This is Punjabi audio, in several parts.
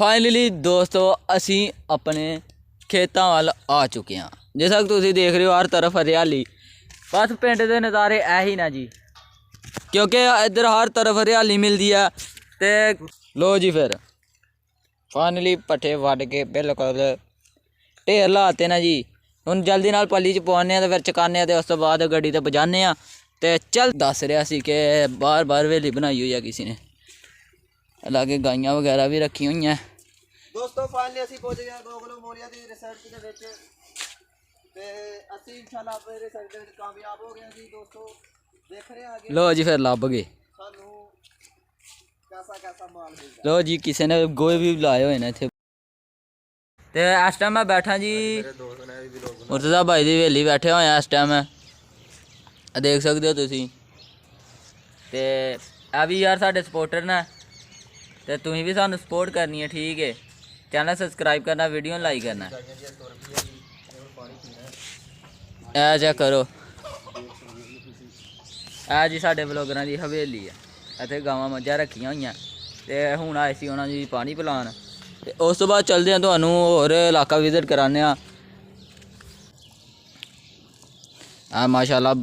फाइनली दोस्तों असी अपने खेतों वाल आ चुके हैं। जैसा कि तुम देख रहे हो हर तरफ हरियाली, बस पिंड के नज़ारे ऐ ही ना जी, क्योंकि इधर हर तरफ हरियाली मिलती है। तो लो जी फिर फाइनली पट्ठे वढ़ के बिल्कुल ढेर लाते ना जी। हुण जल्दी नाल पली च पवाने तो फिर चकाने तो उस तो बाद गड्डी ते पजाने। तो चल दस रहा सी कि बार बार हवेली बनाई हुई है किसी ने, लागे गाइयां वगैरह भी रखी हुई हैं। दोस्तों फाइनली ਅਸੀਂ ਪਹੁੰਚ ਗਏ ਗੋਗਲ ਮੋਰੀਆ ਦੀ ਰਿਸਰਚ ਦੇ ਵਿੱਚ ਤੇ ਅਸੀਂ ਇਨਸ਼ਾਅੱਲਾ ਆਪਣੇ ਰਿਸਰਚ ਦੇ ਵਿੱਚ ਕਾਮਯਾਬ ਹੋ ਗਏ ਸੀ ਦੋਸਤੋ। ਦੇਖ ਰਹੇ ਆਗੇ लो जी फिर ਲੱਭ गए ਸਾਨੂੰ कैसा माल मिलता। लो जी किसी ने गोए भी लाए हुए ने इत्थे। ते इस टाइम मैं बैठा जी मुर्तज़ा भाई दी हवेली बैठे हुए इस टाइम देख सकते हो तुसी। ते आ भी यार साढ़े सपोर्टर ने, ते तुसीं भी सानू सपोर्ट करनी है, ठीक है। चैनल सबसक्राइब करना, वीडियो लाइक करना। ऐ चेक करो, ऐ जी साढ़े ब्लॉगरां दी हवेली है। इत्थे गावां मज्झां रखियां होइयां ते हुण आए सी उन्हां जी पानी पिलान। ते उस तो बाद चलदे आं तुहानूं होर इलाका विजिट कराने आं। माशाअल्लाह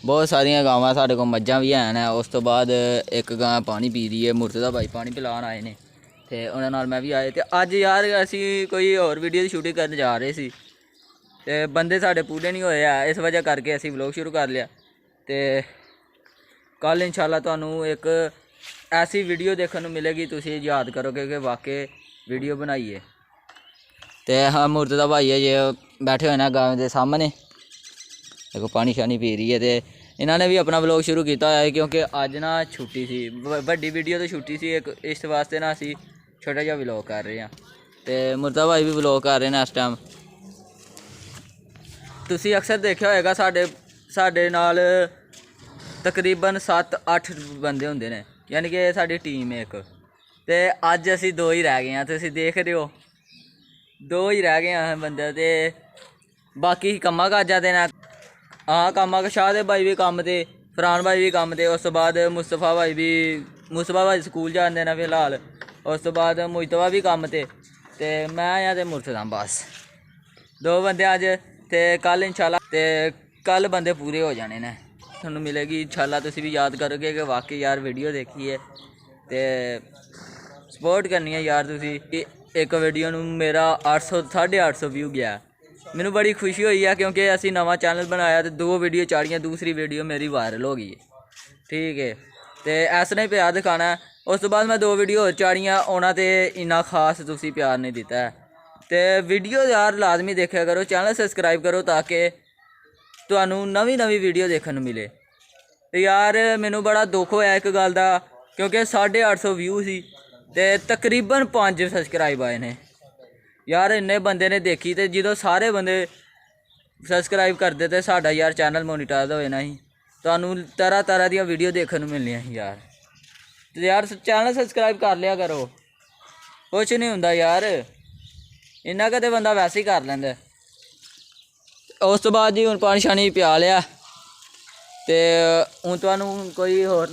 बहुत सारियां गावां साढ़े कोल मज्झां भी हैन। उस तो बाद एक गां पानी पी रही है, मुर्तज़ा भाई पानी पिलान आए ने ते उन्हां नाल मैं भी आए। ते अज्ज यार असीं कोई होर वीडियो दी शूटिंग करन जा रहे सी ते बंदे साढ़े पूरे नहीं होए है, इस वजह करके असीं व्लॉग शुरू कर लिया। ते कल इंशाल्लाह तुहानूं एक ऐसी वीडियो देखने को मिलेगी, तुसीं याद करोगे कि वाकई वीडियो बनाइए। तो हाँ मुर्तज़ा भाई है ये बैठे हुए हैं गाँव के सामने, देखो पानी शानी पी रही है। तो इन्होंने भी अपना व्लॉग शुरू किया है क्योंकि अज ना छुट्टी सी, बड़ी वीडियो तो छुट्टी सी एक, इस वास्ते ना असी छोटा जिहा व्लॉग कर रहे हैं। तो मुर्तज़ा भाई भी व्लॉग कर रहे हैं इस टाइम। तुसीं अक्सर देखा होएगा साडे नाल तकरीबन 7-8 बंदे होंदे ने, यानी कि साडी टीम है एक। तो अज असी 2 ही रह गए हैं, तुसीं देख रहे हो 2 ही रह गए हैं बंदे। तो बाकी कम्मा काजा दे न, हाँ कम्मा शाह भाई भी कम्म ते, फरहान भाई भी कम्म ते, उस तो बाद मुस्तफा भाई स्कूल जाते हैं फिलहाल, उस तो बाद मुजतबा भी कम्म ते मैं आं ते मुर्तज़ा बस 2 बंदे अज। ते कल इंशाल्लाह ते कल बंदे पूरे हो जाने ने, थोनू मिलेगी इंशाल्लाह। तुसीं भी याद करोगे कि वाकई यार वीडियो देखी है ते सपोर्ट करनी है यार तुसीं। एक वीडियो नू मेरा 800-850 व्यू गया, मैनू बड़ी खुशी हुई है क्योंकि असी नवा चैनल बनाया तो 2 वीडियो चाढ़ियाँ, दूसरी वीडियो मेरी वायरल हो गई है, ठीक है। तो इस तरह ही प्यार दिखाना है। उस तो बाद मैं 2 वीडियो होर चाढ़ियाँ, उन्होंने तो इन्ना खास तुसीं प्यार नहीं दिता है। तो वीडियो यार लाजमी देखा करो, चैनल सबसक्राइब करो ताकि तुहानू नवी वीडियो देखने मिले। तो यार मैनू बड़ा दुख होया एक गल दा, क्योंकि 850 व्यू सी ते तकरीबन 5 सबसक्राइब आए ने यार। इन्ने बंदे ने देखी, तो जो सारे बंदे सबसक्राइब करते तो साडा यार चैनल मोनीटाइज हो जाना ही, तुहानू तरह तरह दी वीडियो देखने मिलनियां ही यार। तो यार चैनल सबसक्राइब कर लिया करो, कुछ नहीं हुंदा यार, इन्ना कदे बंदा वैसे ही कर लैंदा। उस तो बाद जी हुण पानी शानी पिया लिया, तो हूँ तुहानू कोई होर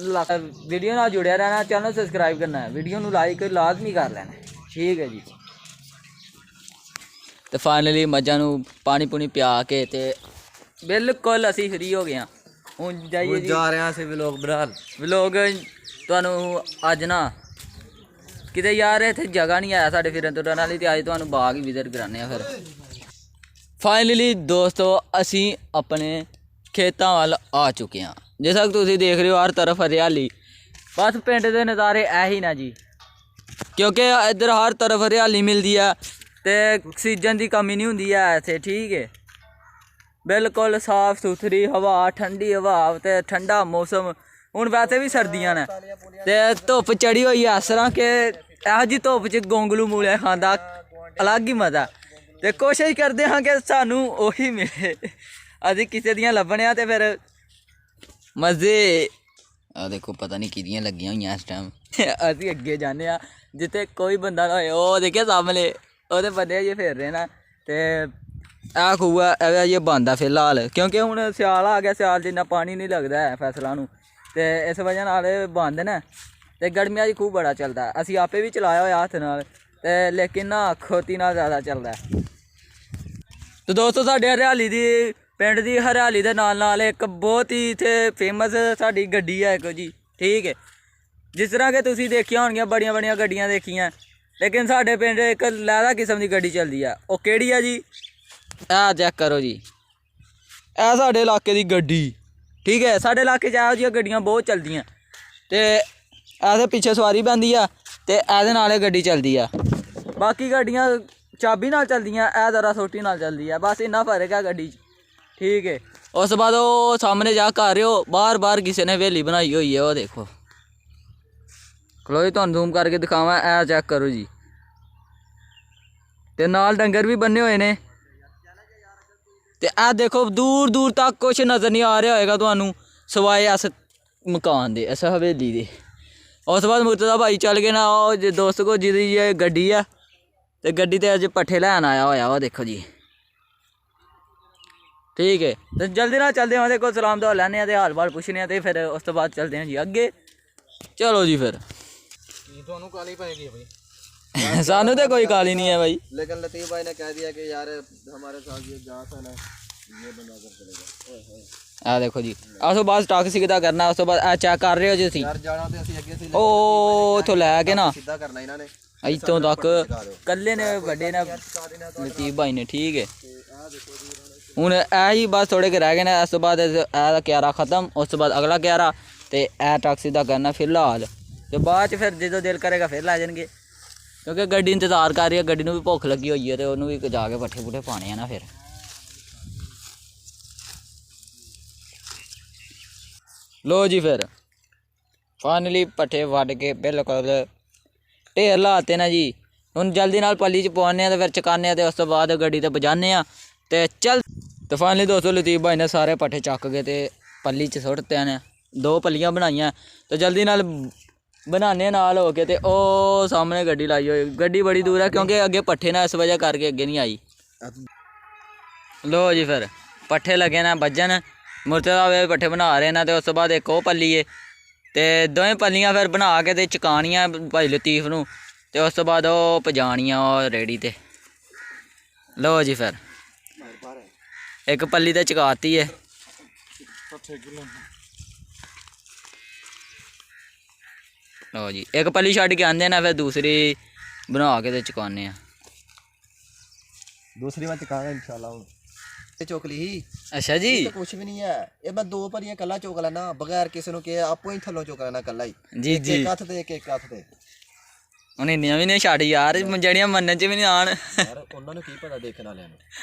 वीडियो नाल जुड़िया रहना, चैनल सबसक्राइब करना है, वीडियो नू लाइक लाजमी कर लेना, ठीक है जी। तो फाइनली मज्झां नू पानी पूनी पिया के ते बिल्कुल असी फ्री हो गए। हूँ जाइए जी जा रहे हैं ਅਸੀਂ व्लॉग बनान। व्लॉग तुहानू अज ना किते यार इत्थे जगह नहीं आया साढ़े फिरन तुरन वाली, तो अज तुहानू बाग ही विजिट कराने फिर। फाइनली दोस्तों असी अपने खेतों वाल आ चुके हैं। जैसा कि तुसीं देख रहे हो हर तरफ हरियाली, बस पिंड के नज़ारे ऐ ही ना जी, क्योंकि इधर हर तरफ हरियाली मिलती है। तो ऑक्सीजन की कमी नहीं होंदी है इत्थे, ठीक है। बिल्कुल साफ सुथरी हवा, ठंडी हवा ते ठंडा मौसम। हुण वैसे भी सर्दियां ने ते धुप्प चढ़ी हुई है, इस तरह के इहो जी धुप्प च गोंगलू मूले खांदा अलग ही मज़ा। तो कोशिश करते हाँ कि सानू उही मिले, असीं किसी दियां लब्भने ते फिर मज़े। आ देखो पता नहीं किदियां लगियां हुई इस टाइम। असीं अगे जाने जिथे कोई बंदा ना होए, ओह देखिए सामने ओहदे बंदे जे फिर रहे ना। तो आ खूआ ये बंद है फिलहाल, क्योंकि हुण स्याल आ गया, स्याल च इन्ना पानी नहीं लगता है फसलों नूं, ते इस वजह नाल बंद ने। तो गर्मियां च खूह बड़ा चलता, असीं आपे भी चलाया होया हत्थ नाल, ਤੇ ਲੇਕਿਨ ਨਾ ਖੋਤੀ ਨਾਲ ਜ਼ਿਆਦਾ ਚੱਲਦਾ। ਤੇ ਦੋਸਤੋ ਸਾਡੇ ਹਰਿਆਲੀ ਦੀ ਪਿੰਡ ਦੀ ਹਰਿਆਲੀ ਦੇ ਨਾਲ ਇੱਕ ਬਹੁਤ ਹੀ ਇੱਥੇ ਫੇਮਸ ਸਾਡੀ ਗੱਡੀ ਹੈ ਇੱਕ ਜੀ, ਠੀਕ ਹੈ। ਜਿਸ ਤਰ੍ਹਾਂ ਕਿ ਤੁਸੀਂ ਦੇਖੀਆਂ ਹੋਣਗੀਆਂ ਬੜੀਆਂ ਬੜੀਆਂ ਗੱਡੀਆਂ ਦੇਖੀਆਂ, ਲੇਕਿਨ ਸਾਡੇ ਪਿੰਡ ਇੱਕ ਲਹਿਦਾ ਕਿਸਮ ਦੀ ਗੱਡੀ ਚੱਲਦੀ ਆ। ਉਹ ਕਿਹੜੀ ਆ ਜੀ? ਇਹ ਚੈੱਕ ਕਰੋ ਜੀ, ਇਹ ਸਾਡੇ ਇਲਾਕੇ ਦੀ ਗੱਡੀ, ਠੀਕ ਹੈ। ਸਾਡੇ ਇਲਾਕੇ 'ਚ ਇਹੋ ਜਿਹੀਆਂ ਗੱਡੀਆਂ ਬਹੁਤ ਚੱਲਦੀਆਂ ਤੇ ਇਹਦੇ ਪਿੱਛੇ ਸਵਾਰੀ ਪੈਂਦੀ ਆ ਤੇ ਇਹਦੇ ਨਾਲ ਇਹ ਗੱਡੀ ਚੱਲਦੀ ਆ। ਬਾਕੀ ਗੱਡੀਆਂ ਚਾਬੀ ਨਾਲ ਚੱਲਦੀਆਂ, ਇਹ ਜ਼ਰਾ ਸੋਟੀ ਨਾਲ ਚੱਲਦੀ ਆ, ਬਸ ਇੰਨਾ ਫਰਕ ਆ ਗੱਡੀ 'ਚ, ਠੀਕ ਹੈ। ਉਸ ਤੋਂ ਬਾਅਦ ਉਹ ਸਾਹਮਣੇ ਜਾ ਕਰ ਰਿਓ ਬਾਹਰ ਕਿਸੇ ਨੇ ਹਵੇਲੀ ਬਣਾਈ ਹੋਈ ਹੈ, ਉਹ ਦੇਖੋ। ਖਲੋ ਜੀ ਤੁਹਾਨੂੰ ਜ਼ੂਮ ਕਰਕੇ ਦਿਖਾਵਾਂ, ਇਹ ਚੈੱਕ ਕਰੋ ਜੀ। ਤੇ ਨਾਲ ਡੰਗਰ ਵੀ ਬੰਨੇ ਹੋਏ ਨੇ ਤੇ ਇਹ ਦੇਖੋ ਦੂਰ ਦੂਰ ਤੱਕ ਕੁਛ ਨਜ਼ਰ ਨਹੀਂ ਆ ਰਿਹਾ ਹੋਏਗਾ ਤੁਹਾਨੂੰ ਸਿਵਾਏ ਇਸ ਮਕਾਨ ਦੇ, ਇਸ ਹਵੇਲੀ ਦੇ। ਉਸ ਤੋਂ ਬਾਅਦ ਮੁਰਤਜ਼ਾ ਭਾਈ ਚੱਲ ਗਏ ਨਾ ਉਹ ਦੋਸਤ ਕੋ ਜਿਹਦੀ ਇਹ ਗੱਡੀ ਆ, ਤੇ ਗੱਡੀ ਤੇ ਅੱਜ ਪੱਠੇ ਲੈਣ ਆਇਆ ਹੋਇਆ, ਉਹ ਦੇਖੋ ਜੀ, ਠੀਕ ਹੈ। ਤੇ ਜਲਦੀ ਨਾਲ ਚੱਲਦੇ ਹਾਂ, ਉਹਦੇ ਕੋਲ ਸਲਾਮ ਦੁਆ ਲੈਂਦੇ ਹਾਂ ਤੇ ਹਾਲ ਬਾਲ ਪੁੱਛਦੇ ਹਾਂ, ਤੇ ਫਿਰ ਉਸ ਤੋਂ ਬਾਅਦ ਚੱਲਦੇ ਹਾਂ ਜੀ ਅੱਗੇ। ਚਲੋ ਜੀ ਫਿਰ। ਤੁਹਾਨੂੰ ਕਾਲੀ ਪਏਗੀ भाई? सानू तो कोई काली नहीं है भाई, लेकिन लतीफ़ भाई ने कह दिया कि यार हमारे साथ ये जात है ना, ये बना कर चलेगा। आ देखो जी, उस बाद टैक्सी किदा करना, उस बाद चेक कर रहे हो जी। यार जाना तो ਅਸੀਂ ਅੱਗੇ ਸੀ, ਉਹ ਇਥੋਂ ਲੈ ਕੇ ਨਾ ਸਿੱਧਾ ਕਰਨਾ ਇਹਨਾਂ ਨੇ ਇੱਥੋਂ ਤੱਕ ਕੱਲੇ ਨੇ ਵੱਡੇ ਨੇ ਲਤੀਫ ਭਾਈ ਨੇ, ਠੀਕ ਹੈ। ਹੁਣ ਇਹ ਹੀ ਬਸ ਥੋੜੇ ਕੁ ਰਹਿ ਗਏ ਨੇ, ਉਸ ਤੋਂ ਬਾਅਦ ਇਹਦਾ ਕਿਆਰਾ ਖਤਮ, ਉਸ ਤੋਂ ਬਾਅਦ ਅਗਲਾ ਕਿਆਰਾ ਤੇ ਇਹ ਟੈਕਸੀ ਦਾ ਕਰਨਾ ਫਿਲਹਾਲ, ਤੇ ਬਾਅਦ 'ਚ ਫਿਰ ਜਦੋਂ ਦਿਲ ਕਰੇਗਾ ਫਿਰ ਲੈ ਜਾਣਗੇ, ਕਿਉਂਕਿ ਗੱਡੀ ਇੰਤਜ਼ਾਰ ਕਰ ਰਹੀ ਹੈ, ਗੱਡੀ ਨੂੰ ਵੀ ਭੁੱਖ ਲੱਗੀ ਹੋਈ ਹੈ ਤੇ ਉਹਨੂੰ ਵੀ ਜਾ ਕੇ ਪੱਠੇ ਪੁੱਠੇ ਪਾਣੇ ਆ ਨਾ। ਫਿਰ ਲੋ ਜੀ, ਫਿਰ ਫਾਈਨਲੀ ਪੱਠੇ ਵੱਢ ਕੇ ਬਿਲਕੁਲ ਢੇਰ ਲਾਤੇ ਨਾ ਜੀ। ਹੁਣ ਜਲਦੀ ਨਾਲ ਪੱਲੀ 'ਚ ਪਵਾਉਂਦੇ ਹਾਂ ਤੇ ਫਿਰ ਚਕਾਉਂਦੇ ਹਾਂ ਤੇ ਉਸ ਤੋਂ ਬਾਅਦ ਗੱਡੀ ਤੇ ਪਹੁੰਚਾਉਂਦੇ ਹਾਂ ਤੇ ਚੱਲ। ਤੇ ਫਾਈਨਲੀ ਦੋਸਤੋ ਲਤੀਫ ਭਾਈ ਨੇ ਸਾਰੇ ਪੱਠੇ ਚੱਕ ਕੇ ਤੇ ਪੱਲੀ 'ਚ ਸੁੱਟਤੇ ਨੇ, 2 ਪੱਲੀਆਂ ਬਣਾਈਆਂ ਤੇ ਜਲਦੀ ਨਾਲ ਬਣਾਉਂਦੇ ਨਾਲ ਹੋ ਕੇ। ਤੇ ਉਹ ਸਾਹਮਣੇ ਗੱਡੀ ਲਾਈ ਹੋਈ, ਗੱਡੀ ਬੜੀ ਦੂਰ ਹੈ ਕਿਉਂਕਿ ਅੱਗੇ ਪੱਠੇ ਨਾ ਇਸ ਵਜ੍ਹਾ ਕਰਕੇ ਅੱਗੇ ਨਹੀਂ ਆਈ। ਲੋ ਜੀ, ਫਿਰ ਪੱਠੇ ਲੱਗੇ ਨਾ ਵੱਜਣ, ਮੁਰਤਜ਼ਾ ਵੇ ਪੱਠੇ ਬਣਾ ਰਹੇ ਨੇ ਤੇ ਉਸ ਤੋਂ ਬਾਅਦ ਇੱਕ ਉਹ ਪੱਲੀ ਏ ਤੇ ਦੋਵੇਂ ਪੱਲੀਆਂ ਫਿਰ ਬਣਾ ਕੇ ਤੇ ਚਕਾਉਣੀਆਂ ਭਾਈ ਲਤੀਫ ਨੂੰ ਤੇ ਉਸ ਤੋਂ ਬਾਅਦ ਉਹ ਪਜਾਣੀਆਂ ਉਹ ਰੇੜੀ ਤੇ। ਲੋ ਜੀ, ਫਿਰ ਇੱਕ ਪੱਲੀ ਤੇ ਚਕਾਤੀ ਹੈ, ਲੋ ਜੀ ਇੱਕ ਪੱਲੀ ਛੱਡ ਕੇ ਆਉਂਦੇ ਨਾ, ਫਿਰ ਦੂਸਰੀ ਬਣਾ ਕੇ ਤੇ ਚਕਾਉਂਦੇ ਆ। दूसरी मैं चुकाऊंगा इंशाल्लाह। ਹੁਣ ਇਹ ਚੁੱਕ ਲਈ। ਅੱਛਾ ਜੀ, ਇਹ ਕੁਝ ਵੀ ਨਹੀਂ ਹੈ, ਇਹ ਮੈਂ 2 ਭਰੀਆਂ ਕੱਲਾ ਚੁੱਕ ਲੈਣਾ ਬਗੈਰ ਕਿਸੇ ਨੂੰ ਕਿ ਆਪੋ ਹੀ ਥੱਲੋਂ ਚੁੱਕ ਲੈਣਾ ਕੱਲਾ ਹੀ, ਜੀ ਜੀ। ਇੱਕ ਹੱਥ ਤੇ ਇੱਕ ਹੱਥ ਤੇ। ਹੁਣ ਇੰਨੀਆਂ ਵੀ ਨਹੀਂ ਛੱਡ ਯਾਰ, ਜਿਹੜੀਆਂ ਮੰਨਣ 'ਚ ਵੀ ਨਹੀਂ ਆਣ। ਯਾਰ ਉਹਨਾਂ ਨੂੰ ਕੀ ਪਤਾ ਦੇਖਣ ਵਾਲਿਆਂ ਨੂੰ।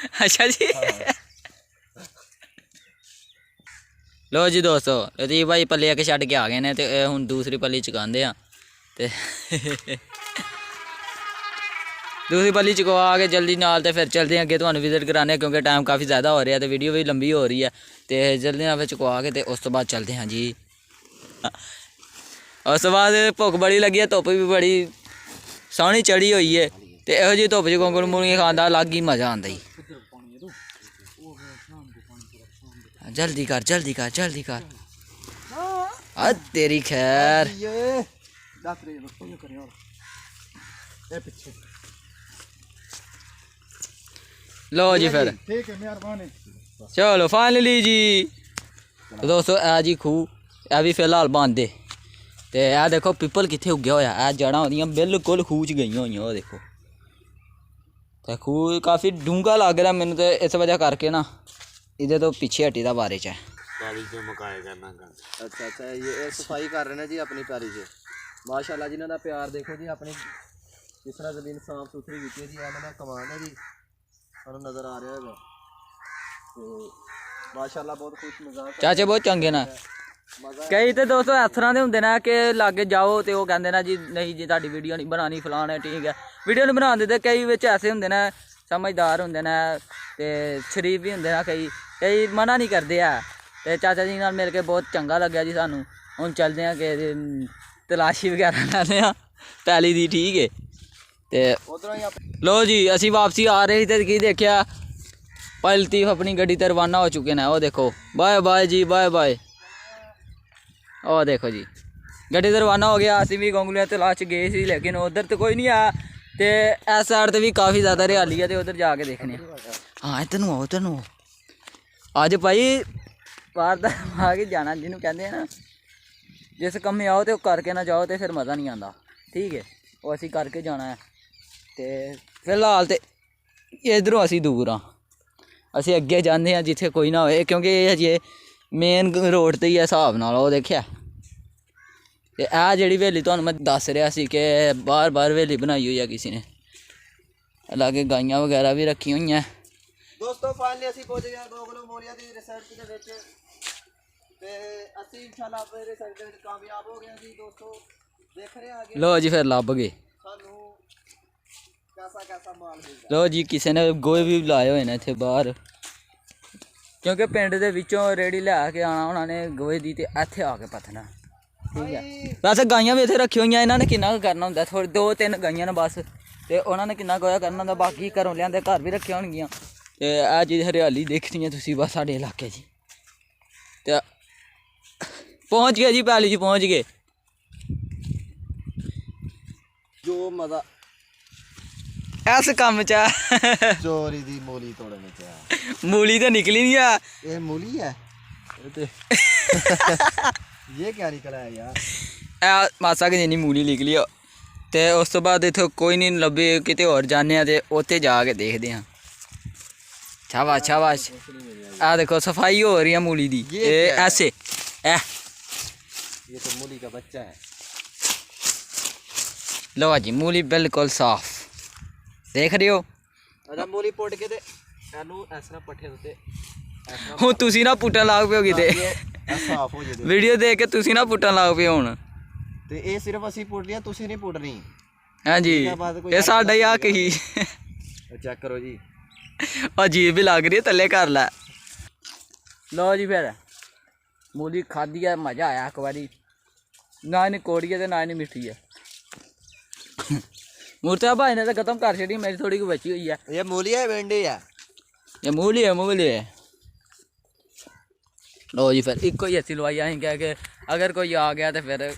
ਅੱਛਾ ਜੀ। ਲੋ ਜੀ ਦੋਸਤੋ, ਲਤੀਫ ਭਾਈ ਪੱਲੀ ਇੱਕ ਛੱਡ ਕੇ ਆ ਗਏ ਨੇ ਤੇ ਇਹ ਹੁਣ ਦੂਸਰੀ ਪੱਲੀ ਚੁਕਾਉਂਦੇ ਆ ਤੇ ਦੂਸਰੀ ਪੱਲੀ ਚੁਕਵਾ ਕੇ ਜਲਦੀ ਨਾਲ ਤੇ ਫਿਰ ਚੱਲਦੇ ਹਾਂ ਅੱਗੇ, ਤੁਹਾਨੂੰ ਵਿਜ਼ਿਟ ਕਰਾਉਂਦੇ ਕਿਉਂਕਿ ਟਾਈਮ ਕਾਫੀ ਜ਼ਿਆਦਾ ਹੋ ਰਿਹਾ ਤੇ ਵੀਡੀਓ ਵੀ ਲੰਬੀ ਹੋ ਰਹੀ ਹੈ। ਤੇ ਜਲਦੀ ਨਾਲ ਫਿਰ ਚੁਕਵਾ ਕੇ ਤੇ ਉਸ ਤੋਂ ਬਾਅਦ ਚੱਲਦੇ ਹਾਂ ਜੀ। ਉਸ ਤੋਂ ਬਾਅਦ ਭੁੱਖ ਬੜੀ ਲੱਗੀ ਹੈ, ਧੁੱਪ ਵੀ ਬੜੀ ਸੋਹਣੀ ਚੜੀ ਹੋਈ ਹੈ ਤੇ ਇਹੋ ਜਿਹੀ ਧੁੱਪ 'ਚ ਗੋਂਗਲੂ ਮੂਲੀਆਂ ਖਾਣ ਦਾ ਅਲੱਗ ਹੀ ਮਜ਼ਾ ਆਉਂਦਾ ਜੀ। ਜਲਦੀ ਕਰ ਜਲਦੀ ਕਰ ਜਲਦੀ ਕਰ, ਆ ਤੇਰੀ ਖੈਰ। ਲੋ ਜੀ, ਫਿਰ ਠੀਕ ਹੈ, ਮਿਹਰਬਾਨੀ। ਚਲੋ ਫਾਈਨਲੀ ਜੀ ਦੋਸਤੋ, ਇਹ ਜੀ ਖੂਹ, ਇਹ ਵੀ ਫਿਲਹਾਲ ਬੰਦ ਏ ਤੇ ਇਹ ਦੇਖੋ ਪਿੱਪਲ ਕਿੱਥੇ ਉੱਗਿਆ ਹੋਇਆ, ਇਹ ਜੜ੍ਹਾਂ ਉਹਦੀਆਂ ਬਿਲਕੁਲ ਖੂਹ 'ਚ ਗਈਆਂ ਹੋਈਆਂ, ਉਹ ਦੇਖੋ। ਤੇ ਖੂਹ ਕਾਫੀ ਡੂੰਘਾ ਲੱਗ ਰਿਹਾ ਮੈਨੂੰ ਤੇ ਇਸ ਵਜ੍ਹਾ ਕਰਕੇ ਨਾ ਇਹਦੇ ਤੋਂ ਪਿੱਛੇ ਹਟੀ ਦਾ ਬਾਰੇ 'ਚ ਹੈ। ਅੱਛਾ ਅੱਛਾ, ਇਹ ਸਫਾਈ ਕਰ ਰਹੇ ਨੇ ਜੀ ਆਪਣੀ ਪੈਰੀ 'ਚ। ਮਾਸ਼ਾਅੱਲਾ ਜੀ, ਇਹਨਾਂ ਦਾ ਪਿਆਰ ਦੇਖੋ ਜੀ, ਆਪਣੀ ਜਿਸ ਤਰ੍ਹਾਂ ਜ਼ਮੀਨ ਸਾਫ਼ ਸੁਥਰੀ ਕੀਤੀ ਹੈ ਜੀ। ਇਹਨਾਂ ਦਾ ਕਮਾਨ ਹੈ ਜੀ, ਤੁਹਾਨੂੰ ਨਜ਼ਰ ਆ ਰਿਹਾ ਹੋਗਾ ਤੇ ਮਾਸ਼ਾਅੱਲਾ ਬਹੁਤ ਖੁਸ਼ ਮਿਜ਼ਾਜ ਚਾਚੇ, ਬਹੁਤ ਚੰਗੇ ਨਾ। ਕਈ ਤੇ ਦੋਸਤੋ ਇਸ ਤਰ੍ਹਾਂ ਦੇ ਹੁੰਦੇ ਨੇ ਕਿ ਲਾਗੇ ਜਾਓ ਤੇ ਉਹ ਕਹਿੰਦੇ ਨਾ ਜੀ ਨਹੀਂ ਜੀ ਤੁਹਾਡੀ ਵੀਡੀਓ ਨਹੀਂ ਬਣਾਉਣੀ, ਫਲਾਣ ਹੈ, ਠੀਕ ਹੈ, ਵੀਡੀਓ ਨਹੀਂ ਬਣਾਉਣ ਦਿੰਦੇ। ਕਈ ਵਿੱਚ ਐਸੇ ਹੁੰਦੇ ਨੇ ਸਮਝਦਾਰ ਹੁੰਦੇ ਨੇ ਤੇ ਸ਼ਰੀਫ ਵੀ ਹੁੰਦੇ ਨੇ, ਕਈ ਮਨਾ ਨਹੀਂ ਕਰਦੇ ਆ। ਤੇ ਚਾਚਾ ਜੀ ਨਾਲ ਮਿਲ ਕੇ ਬਹੁਤ ਚੰਗਾ ਲੱਗਿਆ ਜੀ ਸਾਨੂੰ। ਹੁਣ ਚੱਲਦੇ ਹਾਂ ਕਿ ਤਲਾਸ਼ੀ ਵਗੈਰਾ ਲੈਂਦੇ ਹਾਂ ਪੈਲੀ ਦੀ, ਠੀਕ ਹੈ। ਤੇ ਲੋ ਜੀ, ਅਸੀਂ ਵਾਪਸੀ ਆ ਰਹੇ ਸੀ ਤੇ ਕੀ ਦੇਖਿਆ, ਭਾਈ ਲਤੀਫ ਆਪਣੀ ਗੱਡੀ ਤੇ ਰਵਾਨਾ ਹੋ ਚੁੱਕੇ ਨੇ, ਉਹ ਦੇਖੋ। ਬਾਏ ਬਾਏ ਜੀ, ਬਾਏ ਬਾਏ। ਉਹ ਦੇਖੋ ਜੀ ਗੱਡੀ ਤੇ ਰਵਾਨਾ ਹੋ ਗਿਆ। ਅਸੀਂ ਵੀ ਗੋਂਗਲੂਆਂ ਤਲਾਸ਼ 'ਚ ਗਏ ਸੀ ਲੇਕਿਨ ਉਧਰ ਤੇ ਕੋਈ ਨਹੀਂ ਆਇਆ ਤੇ ਇਸ ਸਾਈਡ ਤੇ ਵੀ ਕਾਫੀ ਜ਼ਿਆਦਾ ਹਰਿਆਲੀ ਆ ਤੇ ਉਧਰ ਜਾ ਕੇ ਦੇਖਣੇ ਆ। ਹਾਂ ਇੱਧਰ ਨੂੰ ਆਓ, ਇੱਧਰ ਨੂੰ ਆਓ। ਅੱਜ ਭਾਈ ਬਾਹਰ ਦਾ ਆ ਕੇ ਜਾਣਾ ਜਿਹਨੂੰ ਕਹਿੰਦੇ ਆ ਨਾ, ਜਿਸ ਕੰਮੇ ਆਓ ਤੇ ਉਹ ਕਰਕੇ ਨਾ ਜਾਓ ਤੇ ਫਿਰ ਮਜ਼ਾ ਨਹੀਂ ਆਉਂਦਾ। ਠੀਕ ਹੈ, ਉਹ ਅਸੀਂ ਕਰਕੇ ਜਾਣਾ ਹੈ। ਤੇ ਫਿਲਹਾਲ ਤੇ ਇੱਧਰੋਂ ਅਸੀਂ ਦੂਰ ਹਾਂ, ਅਸੀਂ ਅੱਗੇ ਜਾਂਦੇ ਹਾਂ ਜਿੱਥੇ ਕੋਈ ਨਾ ਹੋਏ, ਕਿਉਂਕਿ ਇਹ ਹਜੇ ਮੇਨ ਰੋਡ 'ਤੇ ਹੀ ਹੈ ਹਿਸਾਬ ਨਾਲ। ਉਹ ਦੇਖਿਆ, ਤੇ ਇਹ ਜਿਹੜੀ ਹਵੇਲੀ ਤੁਹਾਨੂੰ ਮੈਂ ਦੱਸ ਰਿਹਾ ਸੀ ਕਿ ਬਾਹਰ ਹਵੇਲੀ ਬਣਾਈ ਹੋਈ ਆ ਕਿਸੇ ਨੇ, ਲਾਗੇ ਗਾਈਆਂ ਵਗੈਰਾ ਵੀ ਰੱਖੀਆਂ ਹੋਈਆਂ। ਦੋਸਤੋ ਫਾਈਨਲੀ ਅਸੀਂ ਪਹੁੰਚ ਗਏ ਗੋਗਲੂ ਮੋਰੀਆ ਦੀ ਰਿਸਰਚ ਦੇ ਵਿੱਚ, ਤੇ ਅਸੀਂ ਇਨਸ਼ਾਅੱਲਾ ਆਪਣੇ ਰਿਸਰਚ ਦੇ ਵਿੱਚ ਕਾਮਯਾਬ ਹੋ ਗਏ ਜੀ ਦੋਸਤੋ। ਦੇਖ ਰਹੇ ਆ ਲੋ ਜੀ ਫਿਰ ਲੱਭ ਗਏ ਸਾਨੂੰ ਕੈਸਾ ਮਾਲ ਮਿਲਦਾ। ਲੋ ਜੀ ਕਿਸੇ ਨੇ ਗੋਹੇ ਵੀ ਲਾਏ ਹੋਏ ਨੇ ਇੱਥੇ ਬਾਹਰ, ਕਿਉਂਕਿ ਪਿੰਡ ਦੇ ਵਿੱਚੋਂ ਰੇੜੀ ਲੈ ਕੇ ਆਉਣਾ ਉਹਨਾਂ ਨੇ ਗੋਹੇ ਦੀ, ਤੇ ਇੱਥੇ ਆ ਕੇ ਪੱਥਣਾ। ਠੀਕ ਹੈ, ਵੈਸੇ ਗਾਈਆਂ ਵੀ ਇੱਥੇ ਰੱਖੀਆਂ ਹੋਈਆਂ, ਇਹਨਾਂ ਨੇ ਕਿੰਨਾ ਕੁ ਕਰਨਾ ਹੁੰਦਾ, ਥੋੜ੍ਹੀ 2-3 ਗਾਈਆਂ ਨੇ ਬਸ, ਤੇ ਉਹਨਾਂ ਨੇ ਕਿੰਨਾ ਗੋਇਆ ਕਰਨਾ ਹੁੰਦਾ। ਬਾਕੀ ਘਰੋਂ ਲਿਆਂਦੇ ਘਰ ਵੀ ਰੱਖੀਆਂ ਹੋਣਗੀਆਂ। ਤੇ ਇਹ ਚੀਜ਼ ਹਰਿਆਲੀ ਦੇਖਣੀ ਹੈ ਤੁਸੀਂ ਬਸ ਸਾਡੇ ਇਲਾਕੇ 'ਚ। ਤੇ ਪਹੁੰਚ ਗਏ ਜੀ, ਪੈਲੀ 'ਚ ਪਹੁੰਚ ਗਏ। ਜੋ ਮਜ਼ਾ ਇਸ ਕੰਮ 'ਚ ਚੋਰੀ ਦੀ ਮੂਲੀ ਤੋੜਨ ਚ ਆ। ਮੂਲੀ ਤਾਂ ਨਿਕਲੀ ਨਹੀਂ ਆ। ਇਹ ਮੂਲੀ ਹੈ ਇਹ ਕਿਆ ਨਿਕਲਾ ਹੈ ਯਾਰ? ਇਹ ਮਾਸਾ ਕਿ ਜਿੰਨੀ ਮੂਲੀ ਨਿਕਲੀ ਆ। ਤੇ ਉਸ ਤੋਂ ਬਾਅਦ ਇੱਥੋਂ ਕੋਈ ਨਹੀਂ ਲੱਭੇ, ਕਿਤੇ ਹੋਰ ਜਾਂਦੇ ਆ ਤੇ ਉੱਥੇ ਜਾ ਕੇ ਦੇਖਦੇ ਹਾਂ। ਸ਼ਾਬਾਸ਼ ਸ਼ਾਬਾਸ਼। ਆ ਦੇਖੋ ਸਫਾਈ ਹੋ ਰਹੀ ਹੈ ਮੂਲੀ ਦੀ। ਇਹ ਐਸੇ ये तो मूली का बच्चा है। लो जी मूली बिल्कुल साफ देख रहे हो। अच्छा मूली पुट के ते एनु इस तरह पट्ठे उत्ते ਹੁਣ ਤੁਸੀਂ ਨਾ ਪੁੱਟਣ ਲੱਗ ਪਿਓ ਕਿਤੇ, साफ हो जाए ਵੀਡੀਓ ਦੇਖ ਕੇ ਤੁਸੀਂ ਨਾ ਪੁੱਟਣ ਲੱਗ ਪਿਓ ਹੁਣ। ਤੇ ਇਹ ਸਿਰਫ ਅਸੀਂ ਪੁੱਟ ਲਿਆ, ਤੁਸੀਂ ਨਹੀਂ ਪੁੱਟਣੀ। ਹਾਂਜੀ ਇਹ ਸਾਡਾ ਹੀ ਹੱਕ ਹੀ। ਚੈੱਕ ਕਰੋ ਜੀ, ਅਜੀਬ ਵੀ ਲੱਗ ਰਹੀ ਹੈ, ਥੱਲੇ ਕਰ ਲੈ। ਲਓ ਜੀ ਫਿਰ ਮੂਲੀ ਖਾਧੀ ਹੈ, ਮਜ਼ਾ ਆਇਆ ਇੱਕ ਵਾਰੀ। ਨਾ ਇਹਨੇ ਕੋੜੀ ਹੈ ਤੇ ਨਾ ਇਹਨੇ ਮਿੱਠੀ ਹੈ। ਮੁਰਤਜ਼ਾ ਭਾਈ ਨੇ ਤਾਂ ਖਤਮ ਕਰ ਛੱਡੀ, ਮੇਰੀ ਥੋੜੀ ਕੁ ਬਚੀ ਹੋਈ ਹੈ। ਇਹ ਮੂਲੀ ਹੈ भिंडी है? ਇਹ ਮੂਲੀ ਹੈ, ਮੂਲੀ ਹੈ। ਲਓ ਜੀ ਫਿਰ ਇੱਕੋ ਹੀ ਅਸੀਂ ਲਵਾਈ। ਅਸੀਂ ਕਹਿ ਕੇ ਅਗਰ ਕੋਈ ਆ ਗਿਆ ਤੇ ਫਿਰ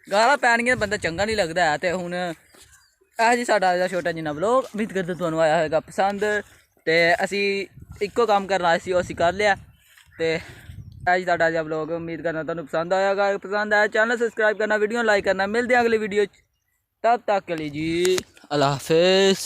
ਗਾਲਾਂ ਪੈਣਗੀਆਂ, ਬੰਦਾ ਚੰਗਾ ਨਹੀਂ ਲੱਗਦਾ ਹੈ। ਤੇ ਹੁਣ ਇਹ ਜੀ ਸਾਡਾ ਅੱਜ ਛੋਟਾ ਜਿਹਾ ਵਲੋਗ, ਉਮੀਦ ਕਰਦੇ ਤੁਹਾਨੂੰ ਆਇਆ ਹੋਏਗਾ ਪਸੰਦ। ਤੇ ਅਸੀਂ ਇੱਕੋ ਕੰਮ ਕਰਨਾ ਸੀ, ਉਹ ਅਸੀਂ ਕਰ ਲਿਆ। ਤੇ ਇਹ ਜੀ ਸਾਡਾ ਜਿਹਾ ਵਲੋਗ, ਉਮੀਦ ਕਰਨਾ ਤੁਹਾਨੂੰ ਪਸੰਦ ਆਏਗਾ। ਪਸੰਦ ਆਇਆ ਚੈਨਲ ਸਬਸਕ੍ਰਾइब करना, वीडियो लाइक करना। मिलते हैं अगली वीडियो, तब तक के लिए जी अल्लाह हाफिज़।